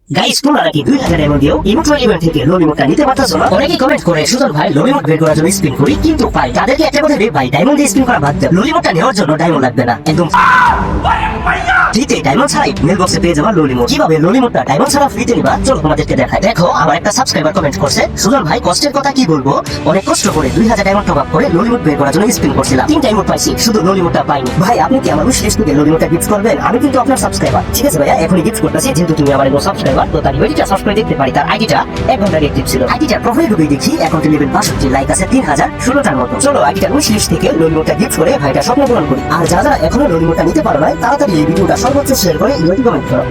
Guys তোমরা নাকি 2000 এমন দিয়েও ইমোট্রো ইভেন্ট থেকে লো রিমোটটা নিতে পারতেছো না? অনেকেই কমেন্ট করে সুজন ভাই লো রিমোট বের করার জন্য স্পিন করি কিন্তু পাই। তাদেরকে একটা কথা দিই ভাই, ডায়মন্ড দিয়ে স্পিন করা বাদ দাও। লো রিমোটটা নেওয়ার জন্য ডায়মন্ড লাগবে না, একদম ফ্রিতে ডায়মন্ড ছাড়াই মেল বক্সে পেয়ে যাবা লো রিমোট। কিভাবে লো রিমোটটা ডায়মন্ড ছাড়া ফ্রিতে নিবা চলো তোমাদেরকে দেখাই। দেখো আমার একটা সাবস্ক্রাইবার কমেন্ট করছে, সুজন ভাই কষ্টের কথা কি বলবো, অনেক কষ্ট করে 2000 ডায়মন্ড টপ আপ করে লো রিমোট বের করার জন্য স্পিন করছিলাম, 3টা ইমোট পাইছি, শুধু লো রিমোটটা পাইনি। ভাই আপনি কি আমার উইশ লিস্ট থেকে লো রিমোটটা গিফট করবেন? আমি কিন্তু আপনার সাবস্ক্রাইবার, ঠিক আছে ভাইয়া, এখনই গিফট করতেছি, যেহেতু তুমি আমার একজন সাবস্ক্রাইবার। তো তার ওইটা সাবস্ক্রাইব দেখতে পারি, তার আইডিটা 1 ঘন্টা অ্যাক্টিভ ছিল। আইডিটার প্রোফাইল ঢুকে দেখি অ্যাকাউন্টে লেভেল 62, লাইক আছে 3016টার মতো। চলো আইডিটার উইশ লিস্ট থেকে লো রিমোটটা গিফট করে ভাইটা স্বপ্ন পূরণ করি। আর যারা এখনো লো রিমোটটা নিতে পারো না তাড়াতাড়ি এই ভিডিওটা সর্বোচ্চ শেয়ার করে ইমোটি কমেন্ট করো।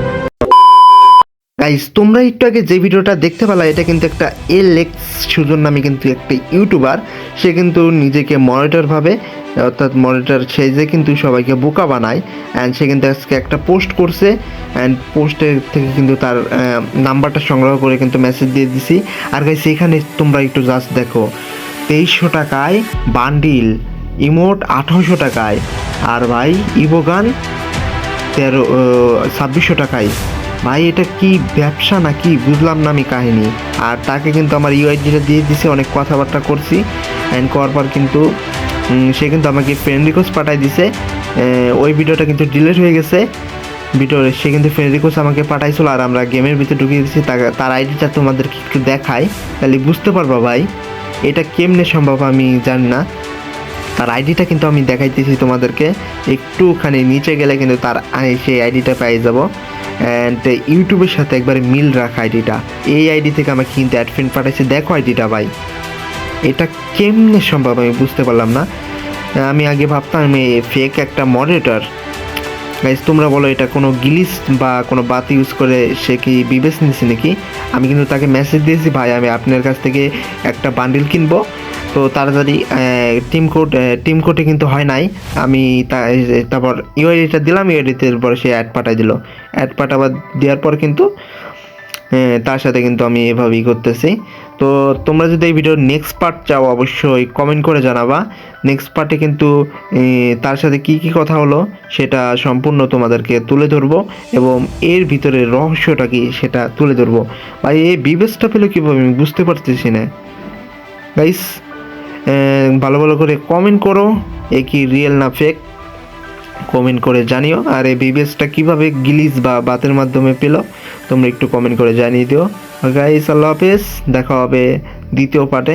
গাইস তোমরা একটু আগে যে ভিডিওটা দেখতে পেলা এটা কিন্তু একটা এলেক্স সুজন নামে কিন্তু একটা ইউটিউবার। সে কিন্তু নিজেকে মনিটর ভাবে, অর্থাৎ মনিটর সেজে কিন্তু সবাইকে বোকা বানায়। অ্যান্ড সে কিন্তু আজকে একটা পোস্ট করছে, অ্যান্ড পোস্টের থেকে কিন্তু তার নাম্বারটা সংগ্রহ করে কিন্তু মেসেজ দিয়ে দিছি। আর গাইস এখানে তোমরা একটু জাস্ট দেখো, 2300 টাকায় বান্ডিল, ইমোট 1800 টাকায়, আর ভাই ইবোগান 2600 টাকায়। ভাই এটা কি ব্যবসা নাকি বুঝলাম না আমি কাহিনী। আর তাকে কিন্তু আমার ইউআইডিটা দিয়ে দিছে, অনেক কথাবার্তা করছি। অ্যান্ড করার পর কিন্তু সে কিন্তু আমাকে ফ্রেন্ড রিকোয়েস্ট পাঠাই দিছে। ওই ভিডিওটা কিন্তু ডিলিট হয়ে গেছে। সে কিন্তু ফ্রেন্ড রিকোয়েস্ট আমাকে পাঠাইছিল, আর আমরা গেমের ভিতরে ঢুকিয়ে দিয়েছি। তার আইডিটা তোমাদেরকে একটু দেখাই, তাহলে বুঝতে পারবা ভাই এটা কেমনে সম্ভব আমি জানি না। তার আইডিটা কিন্তু আমি দেখাইতেছি তোমাদেরকে, একটুখানি নিচে গেলে কিন্তু তার সেই আইডিটা পেয়ে যাব। অ্যান্ড ইউটিউবের সাথে একবারে মিল রাখা আইডিটা, এই আইডি থেকে আমাকে কিন্তু অ্যাড ফ্রেন্ড পাঠাইছে। দেখো আইডিটা ভাই, এটা কেমনে সম্ভব আমি বুঝতে পারলাম না। আমি আগে ভাবতাম আমি ফেক একটা মডারেটর। গাইজ তোমরা বলো এটা কোনো গিলিস বা কোনো বাতি ইউজ করে সে কি বিবেচ নিয়েছে নাকি? আমি কিন্তু তাকে মেসেজ দিয়েছি, ভাই আমি আপনার কাছ থেকে একটা বান্ডিল কিনবো, তো তাড়াতাড়ি টিম কোডে কিন্তু হয় নাই। আমি তারপর ইউআইডিটা দিলাম, ইউআইডিতে পরে সে অ্যাড পাঠাই দিল। অ্যাড পাঠাবার দেওয়ার পর কিন্তু তার সাথে কিন্তু আমি এভাবেই করতেছি। তো তোমরা যদি এই ভিডিওর নেক্সট পার্ট চাও অবশ্যই কমেন্ট করে জানাবা। নেক্সট পার্টে কিন্তু তার সাথে কি কি কথা হলো সেটা সম্পূর্ণ তোমাদেরকে তুলে ধরবো, এবং এর ভিতরে রহস্যটা কি সেটা তুলে ধরবো। ভাই এই বিবেচটা পেলো কীভাবে আমি বুঝতে পারতেছি না। গাইস ভালো ভালো করে কমেন্ট করো, এ কি রিয়েল না ফেক, কমেন্ট করে জানিও। আর এই বিবেচটা কীভাবে গিলিস বা বাতের মাধ্যমে পেলো তোমরা একটু কমেন্ট করে জানিয়ে দিও। গাইস আল্লাহ হাফেজ, দেখা হবে দ্বিতীয় পার্টে।